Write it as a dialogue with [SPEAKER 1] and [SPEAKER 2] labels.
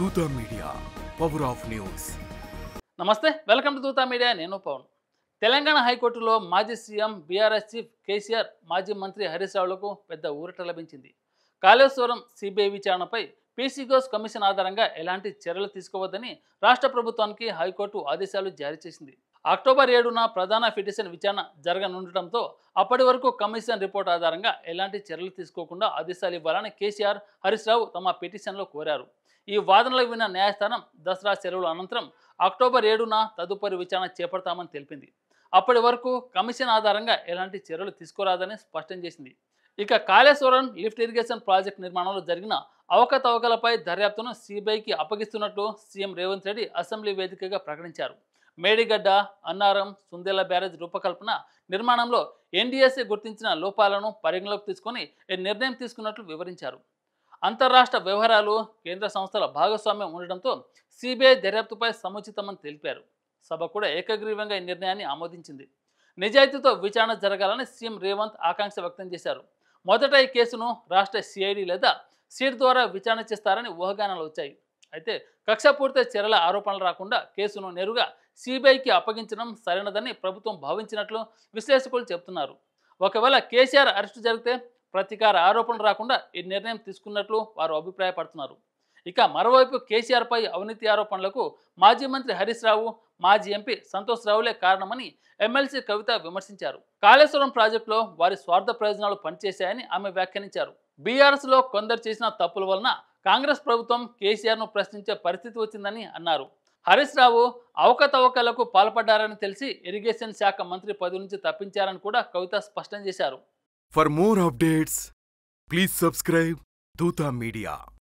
[SPEAKER 1] Dootha media, power of news.
[SPEAKER 2] నమస్తే, welcome to Dootha media. నేను పవన్. తెలంగాణ హైకోర్టులో మాజీ సీఎం బీఆర్ఎస్ చీఫ్ కేసీఆర్, మాజీ మంత్రి హరీష్ రావులకు పెద్ద ఊరట లభించింది. కాళేశ్వరం సిబిఐ విచారణపై పీసీగోస్ కమిషన్ ఆధారంగా ఎలాంటి చర్యలు తీసుకోవద్దని రాష్ట్ర ప్రభుత్వానికి హైకోర్టు ఆదేశాలు జారీ చేసింది. అక్టోబర్ 7న ప్రధాన పిటిషన్ విచారణ జరగనుండటంతో అప్పటి వరకు కమిషన్ రిపోర్ట్ ఆధారంగా ఎలాంటి చర్యలు తీసుకోకుండా ఆదేశాలు ఇవ్వాలని కేసీఆర్, హరీష్ రావు తమ పిటిషన్లో కోరారు. ఈ వాదనలు విన్న న్యాయస్థానం దసరా సెలవుల అనంతరం అక్టోబర్ 7న తదుపరి విచారణ చేపడతామని తెలిపింది. అప్పటి వరకు కమిషన్ ఆధారంగా ఎలాంటి చర్యలు తీసుకోరాదని స్పష్టం చేసింది. ఇక కాళేశ్వరం లిఫ్ట్ ఇరిగేషన్ ప్రాజెక్టు నిర్మాణంలో జరిగిన అవకతవకలపై దర్యాప్తును సిబిఐకి అప్పగిస్తున్నట్లు సీఎం రేవంత్ రెడ్డి అసెంబ్లీ వేదికగా ప్రకటించారు. మేడిగడ్డ, అన్నారం, సుందేల బ్యారేజ్ రూపకల్పన నిర్మాణంలో ఎన్డీఎస్ఏ గుర్తించిన లోపాలను పరిగణలోకి తీసుకొని ఈ నిర్ణయం తీసుకున్నట్లు వివరించారు. అంతర్రాష్ట్ర వ్యవహారాలు, కేంద్ర సంస్థల భాగస్వామ్యం ఉండడంతో సిబిఐ దర్యాప్తుపై సముచితమని తెలిపారు. సభ కూడా ఏకగ్రీవంగా ఈ నిర్ణయాన్ని ఆమోదించింది. నిజాయితీతో విచారణ జరగాలని సీఎం రేవంత్ ఆకాంక్ష వ్యక్తం చేశారు. మొదట ఈ కేసును రాష్ట్ర సిఐడి లేదా సిట్ ద్వారా విచారణ చేస్తారని ఊహాగానాలు వచ్చాయి. అయితే కక్షపూరిత చర్యల ఆరోపణలు రాకుండా కేసును నేరుగా సిబిఐకి అప్పగించడం సరైనదని ప్రభుత్వం భావించినట్లు విశ్లేషకులు చెబుతున్నారు. ఒకవేళ కేసీఆర్ అరెస్టు జరిగితే ప్రతీకార ఆరోపణలు రాకుండా ఈ నిర్ణయం తీసుకున్నట్లు వారు అభిప్రాయపడుతున్నారు. ఇక మరోవైపు కేసీఆర్పై అవినీతి ఆరోపణలకు మాజీ మంత్రి హరీష్ రావు, మాజీ ఎంపీ సంతోష్ రావులే కారణమని ఎమ్మెల్సీ కవిత విమర్శించారు. కాళేశ్వరం ప్రాజెక్టులో వారి స్వార్థ ప్రయోజనాలు పనిచేశాయని ఆమె వ్యాఖ్యానించారు. బీఆర్ఎస్లో కొందరు చేసిన తప్పుల వలన కాంగ్రెస్ ప్రభుత్వం కేసీఆర్ను ప్రశ్నించే పరిస్థితి వచ్చిందని అన్నారు. హరీష్ రావు అవకతవకలకు పాల్పడ్డారని తెలిసి ఇరిగేషన్ శాఖ మంత్రి పదవి నుంచి తప్పించారని కూడా కవిత స్పష్టం చేశారు.
[SPEAKER 1] For more updates, please subscribe Dutha Media.